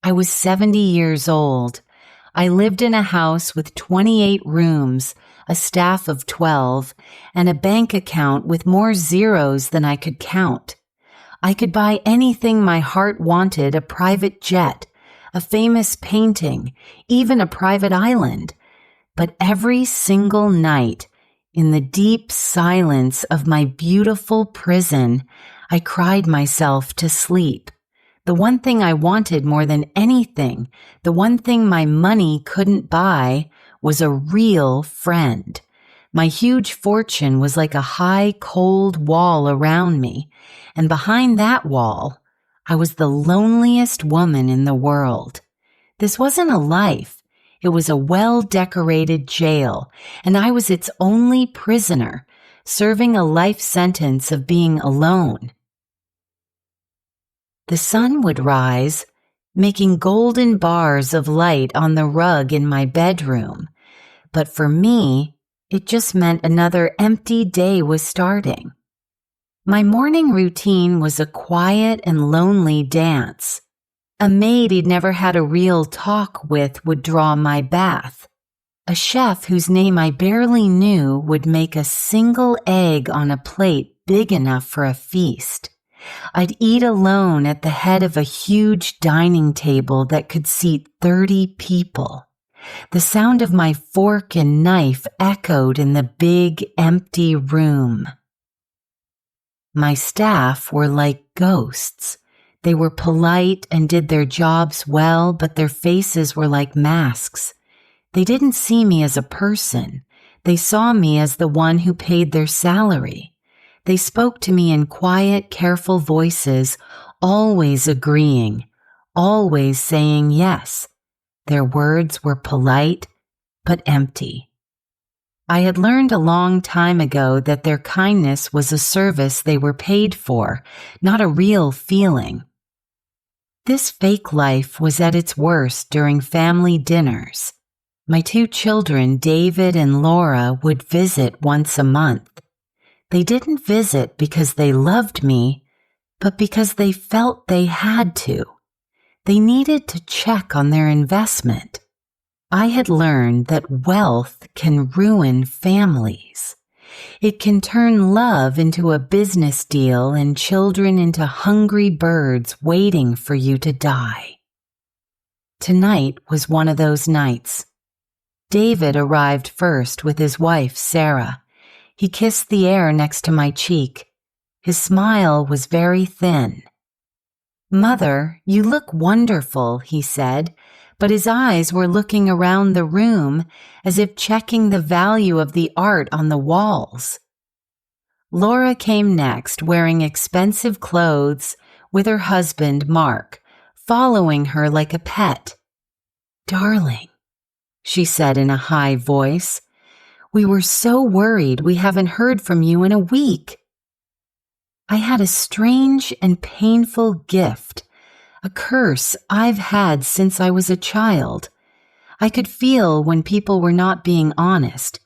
I was 70 years old. I lived in a house with 28 rooms, a staff of 12, and a bank account with more zeros than I could count. I could buy anything my heart wanted, a private jet, a famous painting, even a private island. But every single night, in the deep silence of my beautiful prison, I cried myself to sleep. The one thing I wanted more than anything, the one thing my money couldn't buy, was a real friend. My huge fortune was like a high, cold wall around me, and behind that wall, I was the loneliest woman in the world. This wasn't a life. It was a well-decorated jail, and I was its only prisoner, serving a life sentence of being alone. The sun would rise, making golden bars of light on the rug in my bedroom. But for me, it just meant another empty day was starting. My morning routine was a quiet and lonely dance. A maid he'd never had a real talk with would draw my bath. A chef whose name I barely knew would make a single egg on a plate big enough for a feast. I'd eat alone at the head of a huge dining table that could seat 30 people. The sound of my fork and knife echoed in the big, empty room. My staff were like ghosts. They were polite and did their jobs well, but their faces were like masks. They didn't see me as a person. They saw me as the one who paid their salary. They spoke to me in quiet, careful voices, always agreeing, always saying yes. Their words were polite, but empty. I had learned a long time ago that their kindness was a service they were paid for, not a real feeling. This fake life was at its worst during family dinners. My 2 children, David and Laura, would visit once a month. They didn't visit because they loved me, but because they felt they had to. They needed to check on their investment. I had learned that wealth can ruin families. It can turn love into a business deal and children into hungry birds waiting for you to die. Tonight was one of those nights. David arrived first with his wife, Sarah. He kissed the air next to my cheek. His smile was very thin. "Mother, you look wonderful," he said, but his eyes were looking around the room as if checking the value of the art on the walls. Laura came next, wearing expensive clothes, with her husband, Mark, following her like a pet. "Darling," she said in a high voice, "we were so worried we haven't heard from you in a week." I had a strange and painful gift, a curse I've had since I was a child. I could feel when people were not being honest.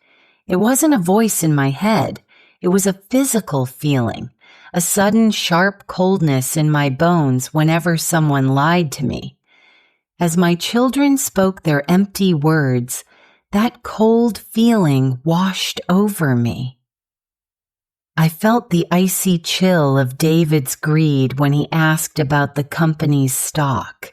It wasn't a voice in my head. It was a physical feeling, a sudden sharp coldness in my bones whenever someone lied to me. As my children spoke their empty words, that cold feeling washed over me. I felt the icy chill of David's greed when he asked about the company's stock.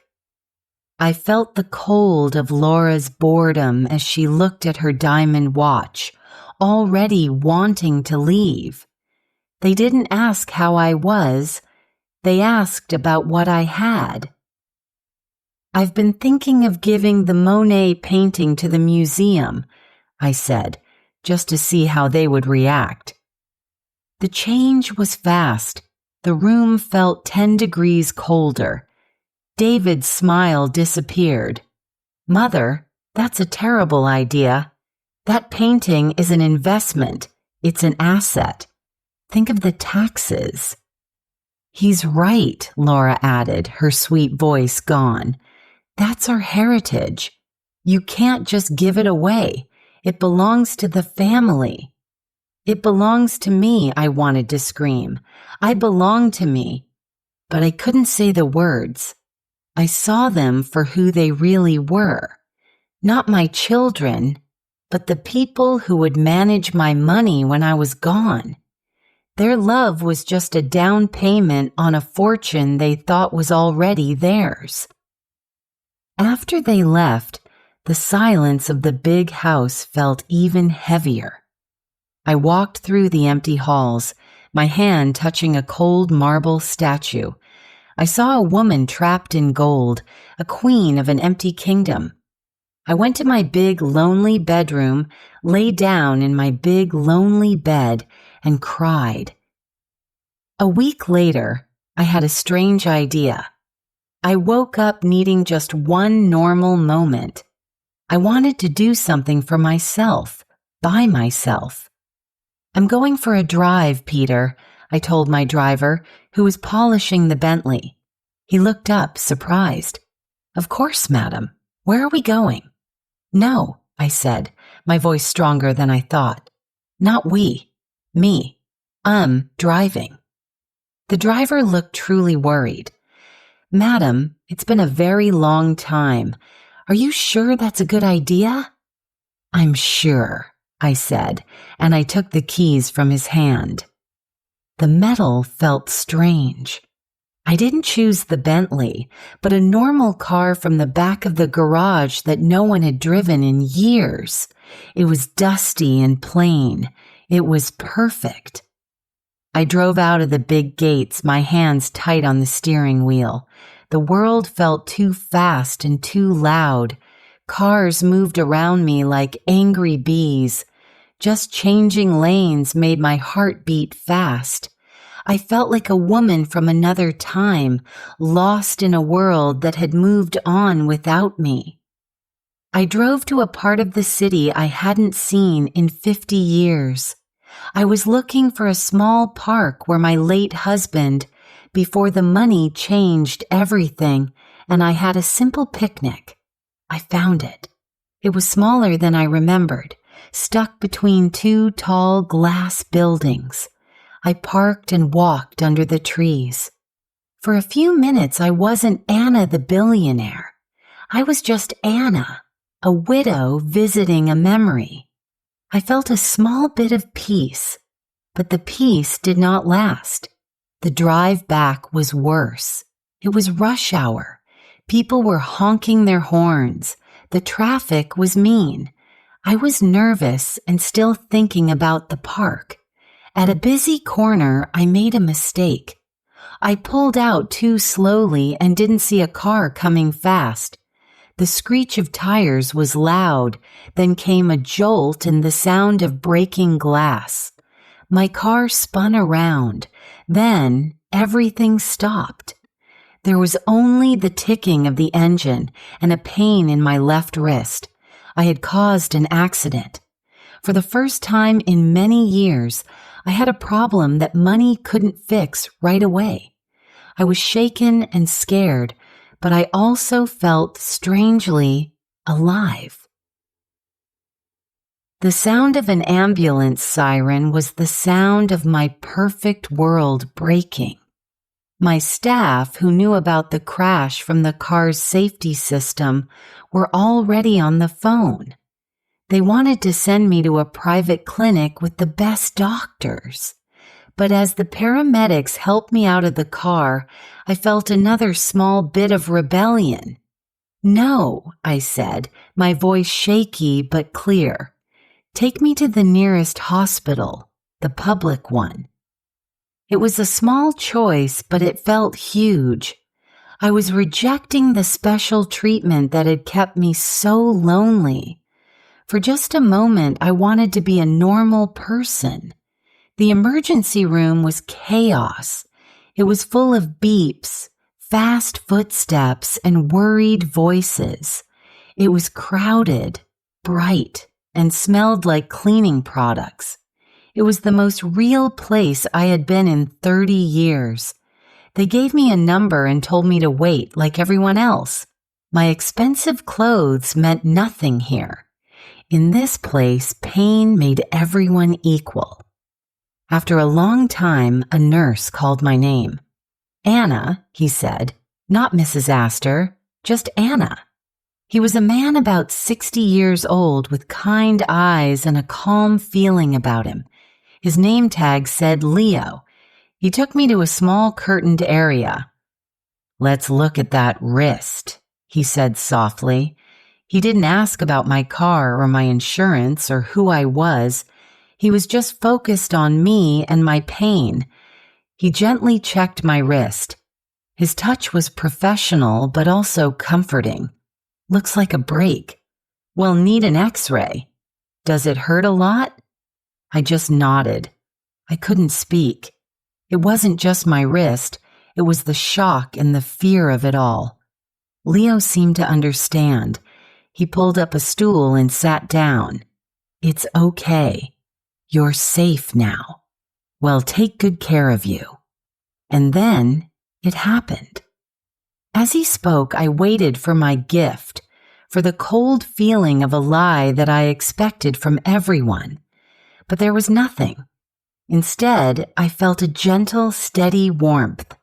I felt the cold of Laura's boredom as she looked at her diamond watch, already wanting to leave. They didn't ask how I was. They asked about what I had. "I've been thinking of giving the Monet painting to the museum," I said, just to see how they would react. The change was fast. The room felt 10 degrees colder. David's smile disappeared. "Mother, that's a terrible idea. That painting is an investment. It's an asset. Think of the taxes." "He's right," Laura added, her sweet voice gone. "That's our heritage. You can't just give it away. It belongs to the family." "It belongs to me," I wanted to scream. "I belong to me." But I couldn't say the words. I saw them for who they really were. Not my children, but the people who would manage my money when I was gone. Their love was just a down payment on a fortune they thought was already theirs. After they left, the silence of the big house felt even heavier. I walked through the empty halls, my hand touching a cold marble statue. I saw a woman trapped in gold, a queen of an empty kingdom. I went to my big, lonely bedroom, lay down in my big, lonely bed, and cried. A week later, I had a strange idea. I woke up needing just one normal moment. I wanted to do something for myself, by myself. I'm going for a drive, Peter, I told my driver, who was polishing the Bentley. He looked up, surprised. Of course, madam. Where are we going? No, I said, my voice stronger than I thought. Not we. Me. Driving. The driver looked truly worried. Madam, it's been a very long time. Are you sure that's a good idea? I'm sure, I said, and I took the keys from his hand. The metal felt strange. I didn't choose the Bentley, but a normal car from the back of the garage that no one had driven in years. It was dusty and plain. It was perfect. I drove out of the big gates, my hands tight on the steering wheel. The world felt too fast and too loud. Cars moved around me like angry bees. Just changing lanes made my heart beat fast. I felt like a woman from another time, lost in a world that had moved on without me. I drove to a part of the city I hadn't seen in 50 years. I was looking for a small park where my late husband, before the money changed everything, and I had a simple picnic. I found it. It was smaller than I remembered, stuck between two tall glass buildings. I parked and walked under the trees. For a few minutes, I wasn't Anna the billionaire. I was just Anna, a widow visiting a memory. I felt a small bit of peace, but the peace did not last. The drive back was worse. It was rush hour. People were honking their horns. The traffic was mean. I was nervous and still thinking about the park. At a busy corner, I made a mistake. I pulled out too slowly and didn't see a car coming fast. The screech of tires was loud, then came a jolt and the sound of breaking glass. My car spun around. Then everything stopped. There was only the ticking of the engine and a pain in my left wrist. I had caused an accident. For the first time in many years, I had a problem that money couldn't fix right away. I was shaken and scared, but I also felt strangely alive. The sound of an ambulance siren was the sound of my perfect world breaking. My staff, who knew about the crash from the car's safety system, were already on the phone. They wanted to send me to a private clinic with the best doctors. But as the paramedics helped me out of the car, I felt another small bit of rebellion. No, I said, my voice shaky but clear. Take me to the nearest hospital, the public one. It was a small choice, but it felt huge. I was rejecting the special treatment that had kept me so lonely. For just a moment, I wanted to be a normal person. The emergency room was chaos. It was full of beeps, fast footsteps, and worried voices. It was crowded, bright, and smelled like cleaning products. It was the most real place I had been in 30 years. They gave me a number and told me to wait like everyone else. My expensive clothes meant nothing here. In this place, pain made everyone equal. After a long time, a nurse called my name. Anna, he said, Not Mrs. Astor, just Anna. He was a man about 60 years old with kind eyes and a calm feeling about him. His name tag said Leo. He took me to a small curtained area. "Let's look at that wrist," he said softly. He didn't ask about my car or my insurance or who I was. He was just focused on me and my pain. He gently checked my wrist. His touch was professional but also comforting. "Looks like a break. Well, need an X-ray. Does it hurt a lot?" I just nodded. I couldn't speak. It wasn't just my wrist. It was the shock and the fear of it all. Leo seemed to understand. He pulled up a stool and sat down. "It's okay. You're safe now. Well, take good care of you." And then it happened. As he spoke, I waited for my gift, for the cold feeling of a lie that I expected from everyone. But there was nothing. Instead, I felt a gentle, steady warmth.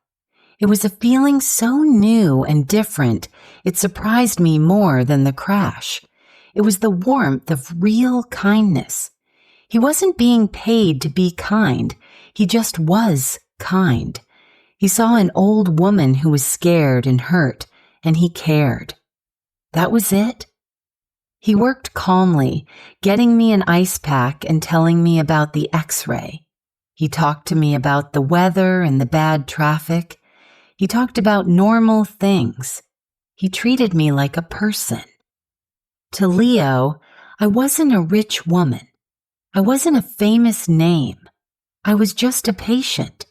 It was a feeling so new and different, it surprised me more than the crash. It was the warmth of real kindness. He wasn't being paid to be kind. He just was kind. He saw an old woman who was scared and hurt, and he cared. That was it. He worked calmly, getting me an ice pack and telling me about the X-ray. He talked to me about the weather and the bad traffic. He talked about normal things. He treated me like a person. To Leo, I wasn't a rich woman. I wasn't a famous name. I was just a patient.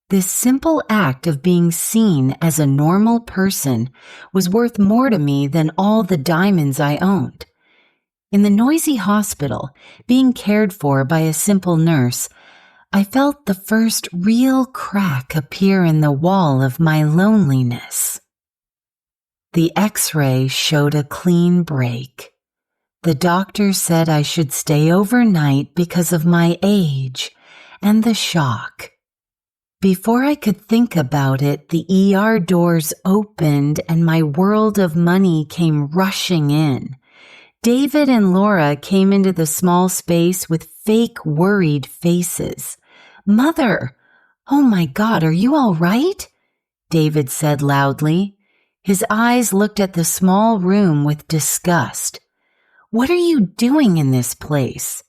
This simple act of being seen as a normal person was worth more to me than all the diamonds I owned. In the noisy hospital, being cared for by a simple nurse, I felt the first real crack appear in the wall of my loneliness. The X-ray showed a clean break. The doctor said I should stay overnight because of my age and the shock. Before I could think about it, the ER doors opened and my world of money came rushing in. David and Laura came into the small space with fake worried faces. "Mother, oh my God, are you all right?" David said loudly. His eyes looked at the small room with disgust. "What are you doing in this place?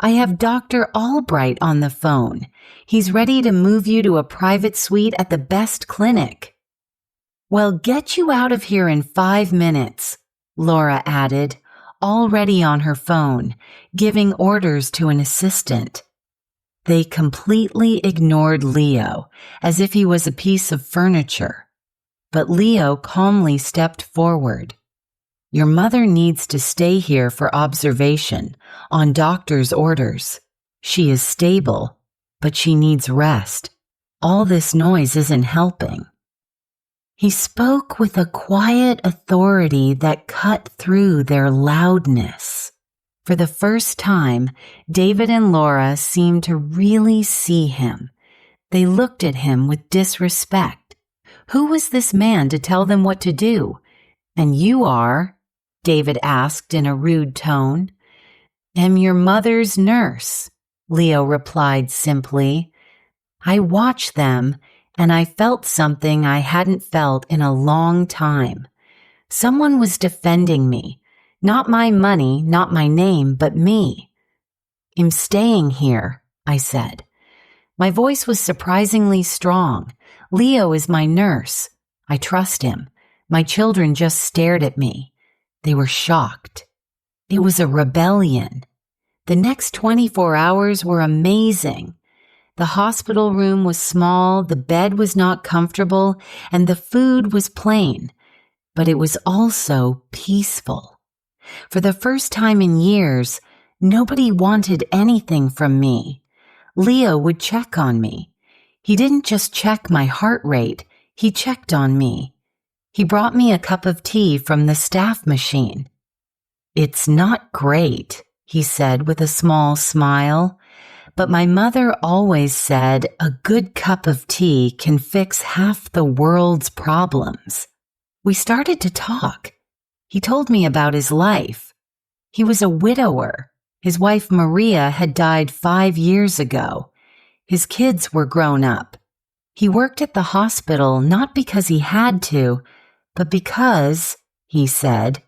I have Dr. Albright on the phone. He's ready to move you to a private suite at the best clinic." "Well, get you out of here in 5 minutes," Laura added, already on her phone, giving orders to an assistant. They completely ignored Leo, as if he was a piece of furniture. But Leo calmly stepped forward. "Your mother needs to stay here for observation, on doctor's orders. She is stable, but she needs rest. All this noise isn't helping." He spoke with a quiet authority that cut through their loudness. For the first time, David and Laura seemed to really see him. They looked at him with disrespect. Who was this man to tell them what to do? "And you are?" David asked in a rude tone. "Am your mother's nurse," Leo replied simply. I watched them, and I felt something I hadn't felt in a long time. Someone was defending me. Not my money, not my name, but me. "I'm staying here," I said. My voice was surprisingly strong. Leo is my nurse. I trust him. My children just stared at me. They were shocked. It was a rebellion. The next 24 hours were amazing. The hospital room was small, the bed was not comfortable, and the food was plain. But it was also peaceful. For the first time in years, nobody wanted anything from me. Leo would check on me. He didn't just check my heart rate, he checked on me. He brought me a cup of tea from the staff machine. "It's not great," he said with a small smile, but my mother always said a good cup of tea can fix half the world's problems. We started to talk. He told me about his life. He was a widower. His wife Maria had died 5 years ago. His kids were grown up. He worked at the hospital not because he had to, but because, he said,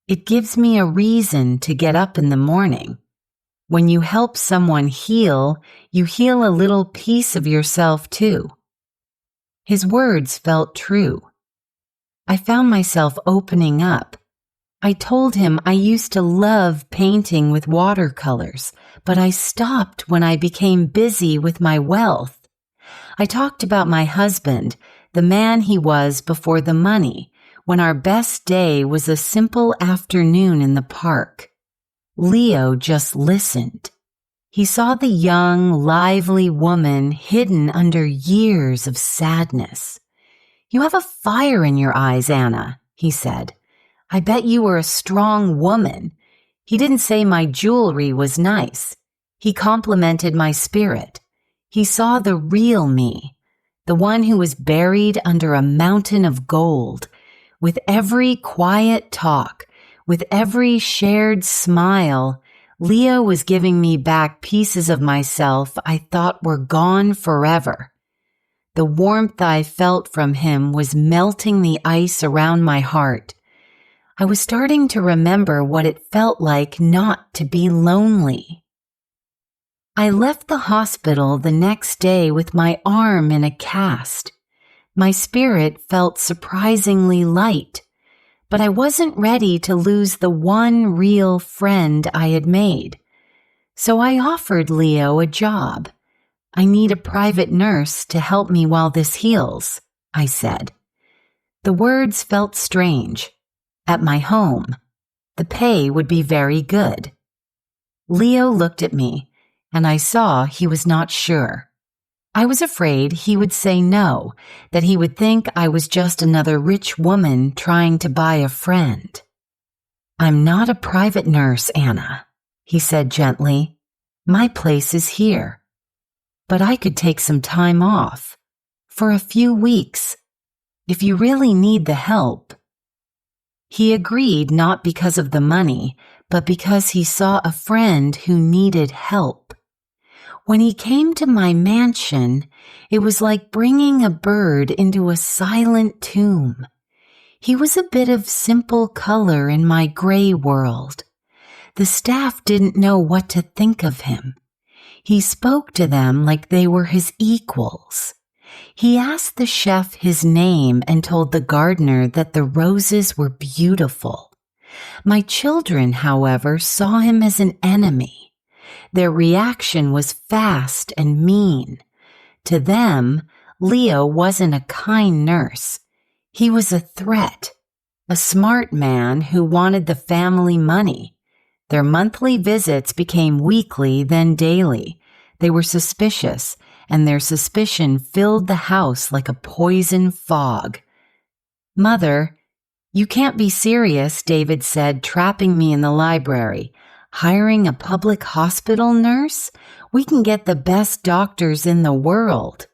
it gives me a reason to get up in the morning. When you help someone heal, you heal a little piece of yourself too. His words felt true. I found myself opening up. I told him I used to love painting with watercolors, but I stopped when I became busy with my wealth. I talked about my husband, the man he was before the money, when our best day was a simple afternoon in the park. Leo just listened. He saw the young, lively woman hidden under years of sadness. "You have a fire in your eyes, Anna," he said. "I bet you were a strong woman." He didn't say my jewelry was nice. He complimented my spirit. He saw the real me, the one who was buried under a mountain of gold. With every quiet talk, with every shared smile, Leo was giving me back pieces of myself I thought were gone forever. The warmth I felt from him was melting the ice around my heart. I was starting to remember what it felt like not to be lonely. I left the hospital the next day with my arm in a cast. My spirit felt surprisingly light, but I wasn't ready to lose the one real friend I had made. So I offered Leo a job. "I need a private nurse to help me while this heals," I said. The words felt strange. At my home, the pay would be very good. Leo looked at me, and I saw he was not sure. I was afraid he would say no, that he would think I was just another rich woman trying to buy a friend. "I'm not a private nurse, Anna," he said gently. "My place is here. But I could take some time off, for a few weeks, if you really need the help." He agreed not because of the money, but because he saw a friend who needed help. When he came to my mansion, it was like bringing a bird into a silent tomb. He was a bit of simple color in my gray world. The staff didn't know what to think of him. He spoke to them like they were his equals. He asked the chef his name and told the gardener that the roses were beautiful. My children, however, saw him as an enemy. Their reaction was fast and mean. To them, Leo wasn't a kind nurse. He was a threat, a smart man who wanted the family money. Their monthly visits became weekly, then daily. They were suspicious, and their suspicion filled the house like a poison fog. "Mother, you can't be serious," David said, trapping me in the library. "Hiring a public hospital nurse? We can get the best doctors in the world."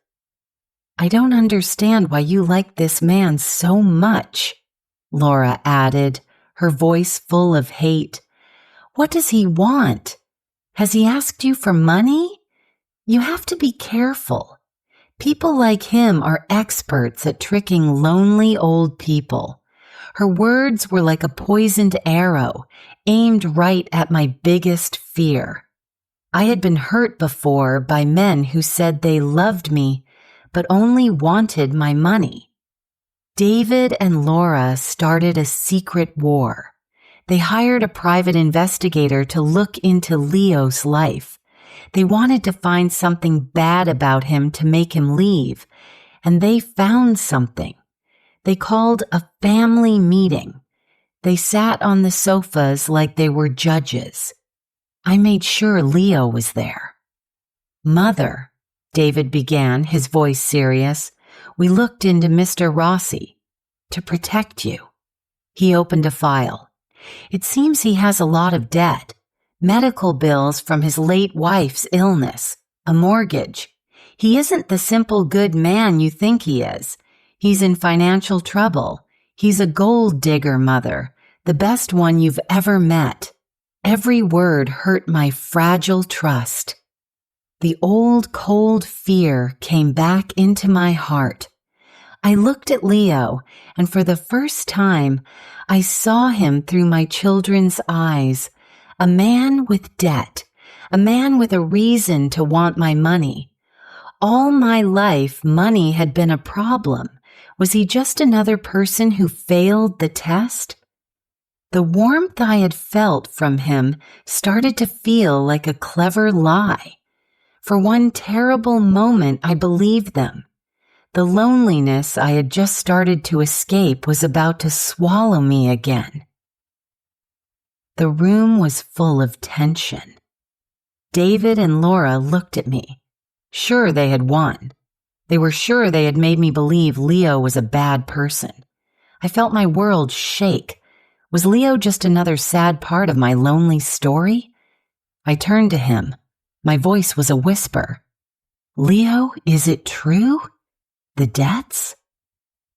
"I don't understand why you like this man so much," Laura added, her voice full of hate. "What does he want? Has he asked you for money? You have to be careful. People like him are experts at tricking lonely old people." Her words were like a poisoned arrow, aimed right at my biggest fear. I had been hurt before by men who said they loved me, but only wanted my money. David and Laura started a secret war. They hired a private investigator to look into Leo's life. They wanted to find something bad about him to make him leave, and they found something. They called a family meeting. They sat on the sofas like they were judges. I made sure Leo was there. "Mother," David began, his voice serious, "we looked into Mr. Rossi to protect you." He opened a file. "It seems he has a lot of debt. medical bills from his late wife's illness, a mortgage. He isn't the simple good man you think he is. He's in financial trouble. He's a gold digger, Mother, the best one you've ever met. Every word hurt my fragile trust. The old cold fear came back into my heart. I looked at Leo, and for the first time, I saw him through my children's eyes. A man with debt, a man with a reason to want my money. All my life, money had been a problem. Was he just another person who failed the test? The warmth I had felt from him started to feel like a clever lie. For one terrible moment, I believed them. The loneliness I had just started to escape was about to swallow me again. The room was full of tension. David and Laura looked at me. Sure, they had won. They were sure they had made me believe Leo was a bad person. I felt my world shake. Was Leo just another sad part of my lonely story? I turned to him. My voice was a whisper. Leo, is it true? The debts?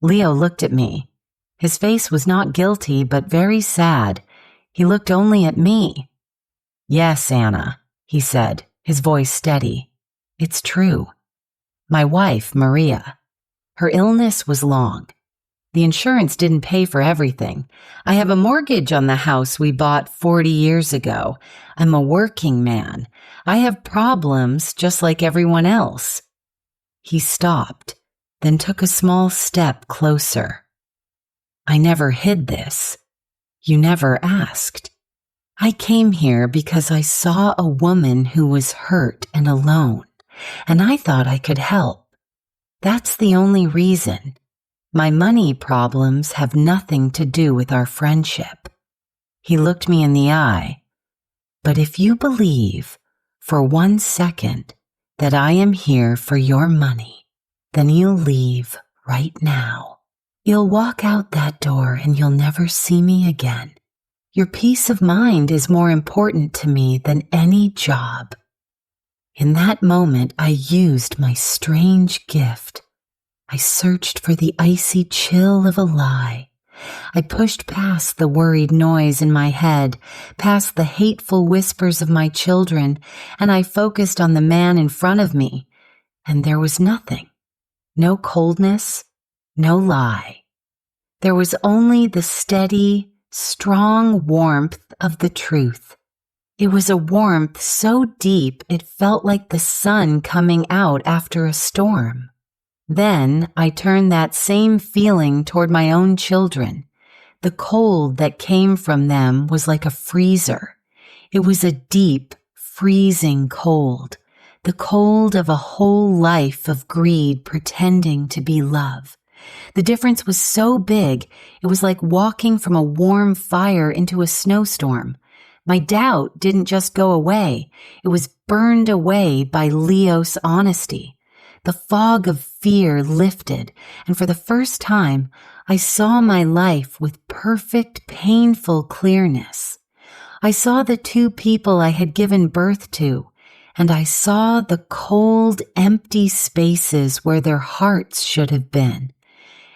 Leo looked at me. His face was not guilty, but very sad. He looked only at me. Yes, Anna, he said, his voice steady. It's true. My wife, Maria. Her illness was long. The insurance didn't pay for everything. I have a mortgage on the house we bought 40 years ago. I'm a working man. I have problems just like everyone else. He stopped, then took a small step closer. I never hid this. You never asked. I came here because I saw a woman who was hurt and alone, and I thought I could help. That's the only reason. My money problems have nothing to do with our friendship. He looked me in the eye. But if you believe, for 1 second, that I am here for your money, then you'll leave right now. You'll walk out that door and you'll never see me again. Your peace of mind is more important to me than any job. In that moment, I used my strange gift. I searched for the icy chill of a lie. I pushed past the worried noise in my head, past the hateful whispers of my children, and I focused on the man in front of me. And there was nothing. No coldness, no lie. There was only the steady, strong warmth of the truth. It was a warmth so deep it felt like the sun coming out after a storm. Then I turned that same feeling toward my own children. The cold that came from them was like a freezer. It was a deep, freezing cold, the cold of a whole life of greed pretending to be love. The difference was so big, it was like walking from a warm fire into a snowstorm. My doubt didn't just go away, it was burned away by Leo's honesty. The fog of fear lifted, and for the first time, I saw my life with perfect, painful clearness. I saw the two people I had given birth to, and I saw the cold, empty spaces where their hearts should have been.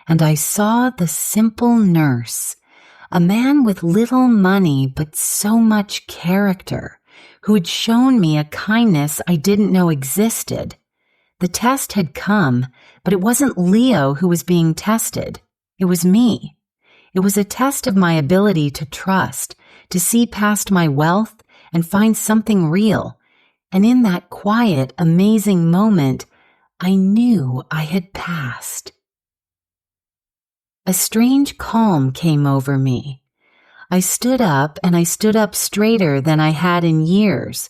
And I saw the simple nurse, a man with little money but so much character, who had shown me a kindness I didn't know existed. The test had come, but it wasn't Leo who was being tested. It was me. It was a test of my ability to trust, to see past my wealth and find something real. And in that quiet, amazing moment, I knew I had passed. A strange calm came over me. I stood up, and I stood up straighter than I had in years.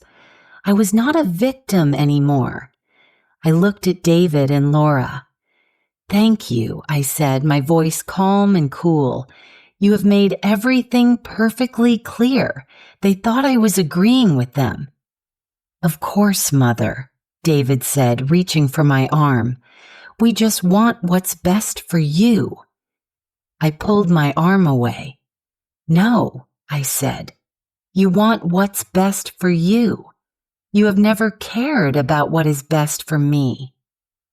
I was not a victim anymore. I looked at David and Laura. Thank you, I said, my voice calm and cool. You have made everything perfectly clear. They thought I was agreeing with them. Of course, Mother, David said, reaching for my arm. We just want what's best for you. I pulled my arm away. No, I said. You want what's best for you. You have never cared about what is best for me.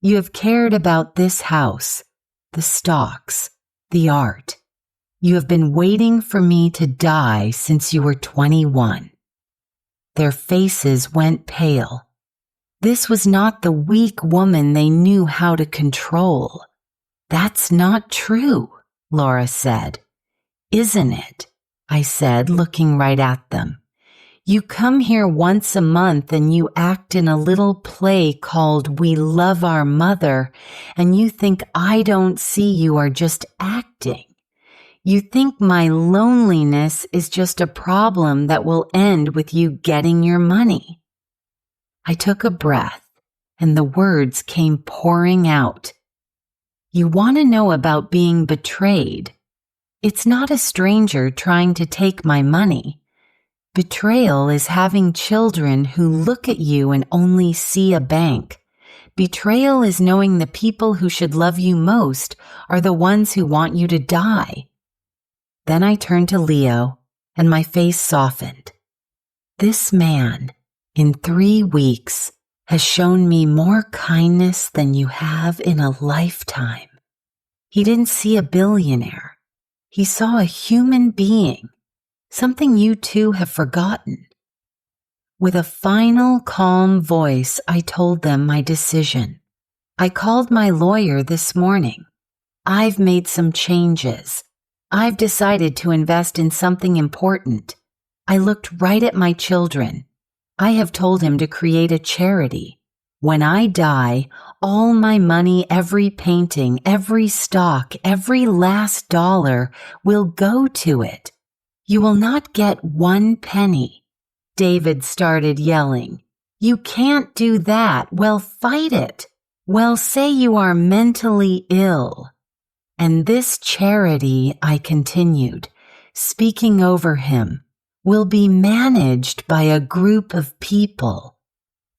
You have cared about this house, the stocks, the art. You have been waiting for me to die since you were 21. Their faces went pale. This was not the weak woman they knew how to control. That's not true, Laura said. Isn't it? I said, looking right at them. You come here once a month and you act in a little play called We Love Our Mother, and you think I don't see you are just acting. You think my loneliness is just a problem that will end with you getting your money. I took a breath, and the words came pouring out. You want to know about being betrayed? It's not a stranger trying to take my money. Betrayal is having children who look at you and only see a bank. Betrayal is knowing the people who should love you most are the ones who want you to die. Then I turned to Leo, and my face softened. This man, in 3 weeks, has shown me more kindness than you have in a lifetime. He didn't see a billionaire. He saw a human being, something you two have forgotten. With a final, calm voice, I told them my decision. I called my lawyer this morning. I've made some changes. I've decided to invest in something important. I looked right at my children. I have told him to create a charity. When I die, all my money, every painting, every stock, every last dollar will go to it. You will not get 1 penny. David started yelling. You can't do that. Well, fight it. Well, say you are mentally ill. And this charity, I continued, speaking over him, will be managed by a group of people.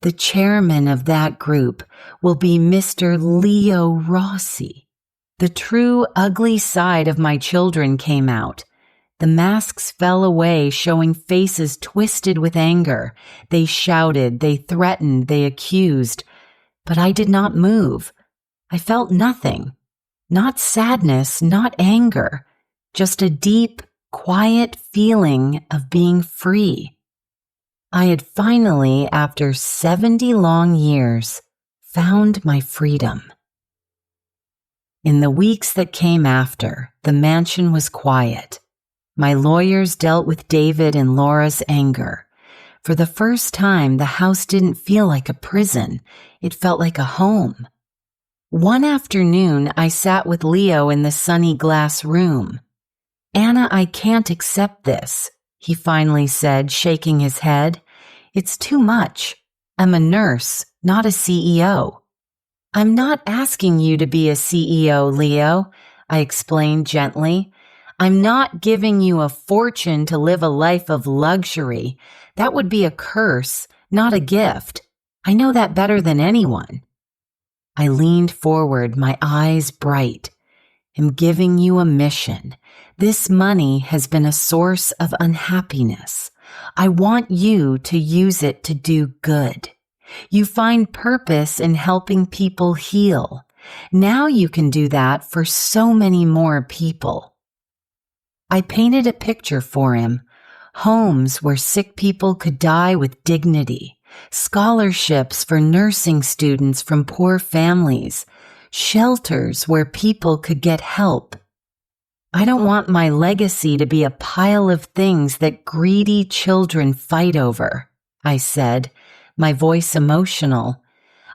The chairman of that group will be Mr. Leo Rossi. The true ugly side of my children came out. The masks fell away, showing faces twisted with anger. They shouted, they threatened, they accused. But I did not move. I felt nothing. Not sadness, not anger. Just a deep, quiet feeling of being free. I had finally, after 70 long years, found my freedom. In the weeks that came after, the mansion was quiet. My lawyers dealt with David and Laura's anger. For the first time, the house didn't feel like a prison. It felt like a home. One afternoon, I sat with Leo in the sunny glass room. Anna, I can't accept this, he finally said, shaking his head. It's too much. I'm a nurse, not a CEO. I'm not asking you to be a CEO, Leo, I explained gently. I'm not giving you a fortune to live a life of luxury. That would be a curse, not a gift. I know that better than anyone. I leaned forward, my eyes bright. I'm giving you a mission. This money has been a source of unhappiness. I want you to use it to do good. You find purpose in helping people heal. Now you can do that for so many more people. I painted a picture for him. Homes where sick people could die with dignity. Scholarships for nursing students from poor families. Shelters where people could get help. I don't want my legacy to be a pile of things that greedy children fight over, I said, my voice emotional.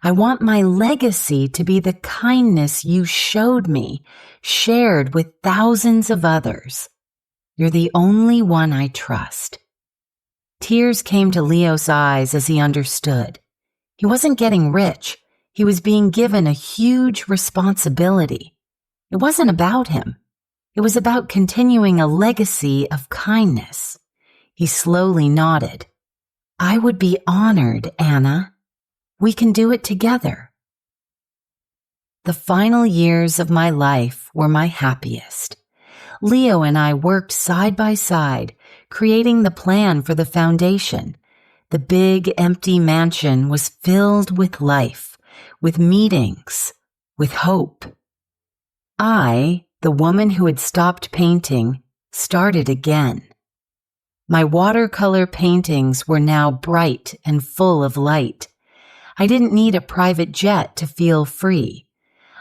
I want my legacy to be the kindness you showed me, shared with thousands of others. You're the only one I trust. Tears came to Leo's eyes as he understood. He wasn't getting rich. He was being given a huge responsibility. It wasn't about him. It was about continuing a legacy of kindness. He slowly nodded. I would be honored, Anna. We can do it together. The final years of my life were my happiest. Leo and I worked side by side, creating the plan for the foundation. The big, empty mansion was filled with life, with meetings, with hope. I, the woman who had stopped painting, started again. My watercolor paintings were now bright and full of light. I didn't need a private jet to feel free.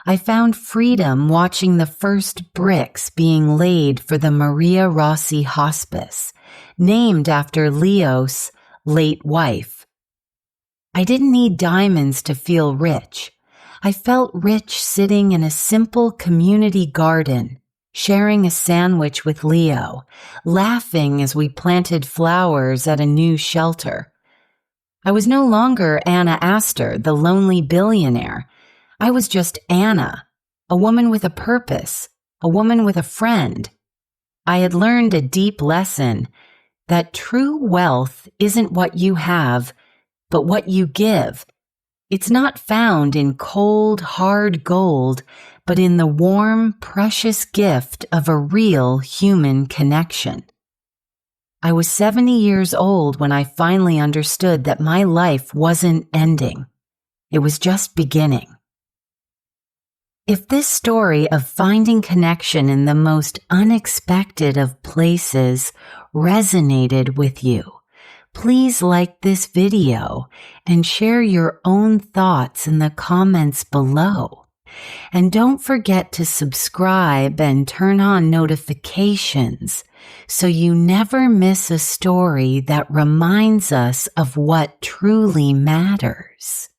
I found freedom watching the first bricks being laid for the Maria Rossi Hospice, named after Leo's late wife. I didn't need diamonds to feel rich. I felt rich sitting in a simple community garden, sharing a sandwich with Leo, laughing as we planted flowers at a new shelter. I was no longer Anna Astor, the lonely billionaire. I was just Anna, a woman with a purpose, a woman with a friend. I had learned a deep lesson that true wealth isn't what you have, but what you give. It's not found in cold, hard gold, but in the warm, precious gift of a real human connection. I was 70 years old when I finally understood that my life wasn't ending. It was just beginning. If this story of finding connection in the most unexpected of places resonated with you, please like this video and share your own thoughts in the comments below. And don't forget to subscribe and turn on notifications so you never miss a story that reminds us of what truly matters.